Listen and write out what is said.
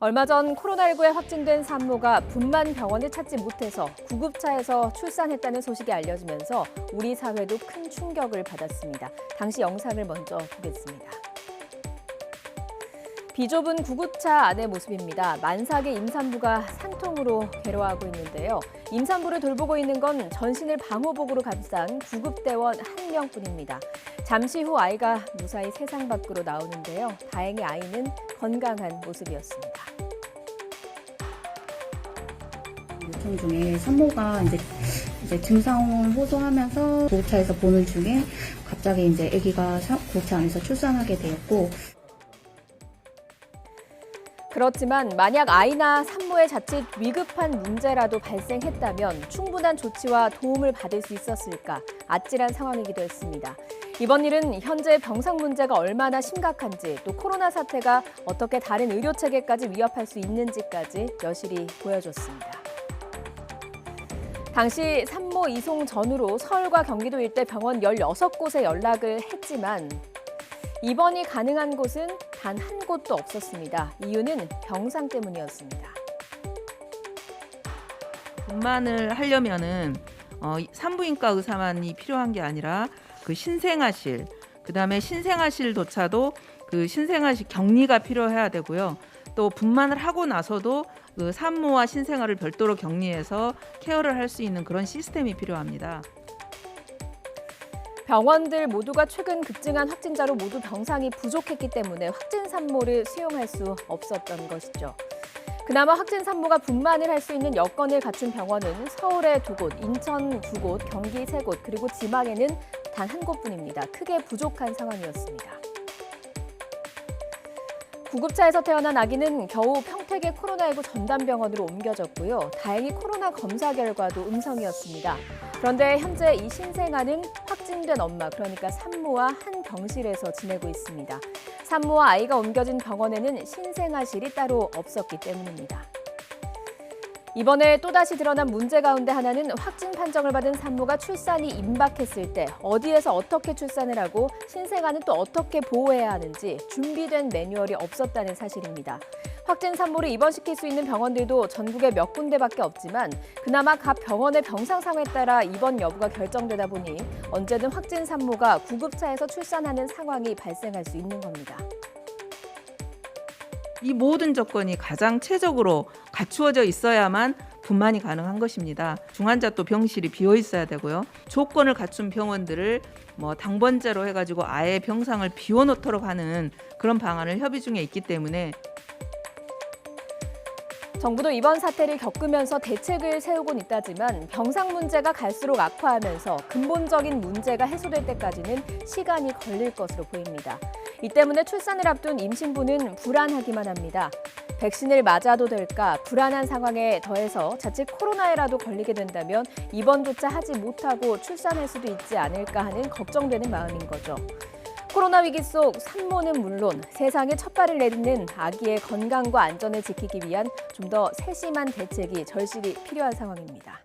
얼마 전 코로나19에 확진된 산모가 분만 병원을 찾지 못해서 구급차에서 출산했다는 소식이 알려지면서 우리 사회도 큰 충격을 받았습니다. 당시 영상을 먼저 보겠습니다. 비좁은 구급차 안의 모습입니다. 만삭의 임산부가 산통으로 괴로워하고 있는데요. 임산부를 돌보고 있는 건 전신을 방호복으로 감싼 구급대원 한 명뿐입니다. 잠시 후 아이가 무사히 세상 밖으로 나오는데요. 다행히 아이는 건강한 모습이었습니다. 요청 중에 산모가 이제 증상 호소하면서 구급차에서 보는 중에 갑자기 이제 아기가 구급차 안에서 출산하게 되었고. 그렇지만 만약 아이나 산모의 자칫 위급한 문제라도 발생했다면 충분한 조치와 도움을 받을 수 있었을까 아찔한 상황이기도 했습니다. 이번 일은 현재 병상 문제가 얼마나 심각한지 또 코로나 사태가 어떻게 다른 의료 체계까지 위협할 수 있는지까지 여실히 보여줬습니다. 당시 산모 이송 전후로 서울과 경기도 일대 병원 16곳에 연락을 했지만 입원이 가능한 곳은 단 한 곳도 없었습니다. 이유는 병상 때문이었습니다. 분만을 하려면은 산부인과 의사만이 필요한 게 아니라 그 신생아실, 그다음에 신생아실조차도 그 신생아실 격리가 필요해야 되고요. 또 분만을 하고 나서도 그 산모와 신생아를 별도로 격리해서 케어를 할 수 있는 그런 시스템이 필요합니다. 병원들 모두가 최근 급증한 확진자로 모두 병상이 부족했기 때문에 확진 산모를 수용할 수 없었던 것이죠. 그나마 확진 산모가 분만을 할 수 있는 여건을 갖춘 병원은 서울에 2곳, 인천 2곳, 경기 3곳, 그리고 지방에는 단 한 곳뿐입니다. 크게 부족한 상황이었습니다. 구급차에서 태어난 아기는 겨우 평택의 코로나19 전담병원으로 옮겨졌고요. 다행히 코로나 검사 결과도 음성이었습니다. 그런데 현재 이 신생아는 확진된 엄마, 그러니까 산모와 한 병실에서 지내고 있습니다. 산모와 아이가 옮겨진 병원에는 신생아실이 따로 없었기 때문입니다. 이번에 또다시 드러난 문제 가운데 하나는 확진 판정을 받은 산모가 출산이 임박했을 때 어디에서 어떻게 출산을 하고 신생아는 또 어떻게 보호해야 하는지 준비된 매뉴얼이 없었다는 사실입니다. 확진 산모를 입원시킬 수 있는 병원들도 전국에 몇 군데밖에 없지만 그나마 각 병원의 병상 상황에 따라 입원 여부가 결정되다 보니 언제든 확진 산모가 구급차에서 출산하는 상황이 발생할 수 있는 겁니다. 이 모든 조건이 가장 최적으로 갖추어져 있어야만 분만이 가능한 것입니다. 중환자 또 병실이 비어 있어야 되고요. 조건을 갖춘 병원들을 당번제로 해가지고 아예 병상을 비워놓도록 하는 그런 방안을 협의 중에 있기 때문에 정부도 이번 사태를 겪으면서 대책을 세우곤 있다지만 병상 문제가 갈수록 악화하면서 근본적인 문제가 해소될 때까지는 시간이 걸릴 것으로 보입니다. 이 때문에 출산을 앞둔 임신부는 불안하기만 합니다. 백신을 맞아도 될까 불안한 상황에 더해서 자칫 코로나에라도 걸리게 된다면 입원조차 하지 못하고 출산할 수도 있지 않을까 하는 걱정되는 마음인 거죠. 코로나 위기 속 산모는 물론 세상에 첫 발을 내딛는 아기의 건강과 안전을 지키기 위한 좀 더 세심한 대책이 절실히 필요한 상황입니다.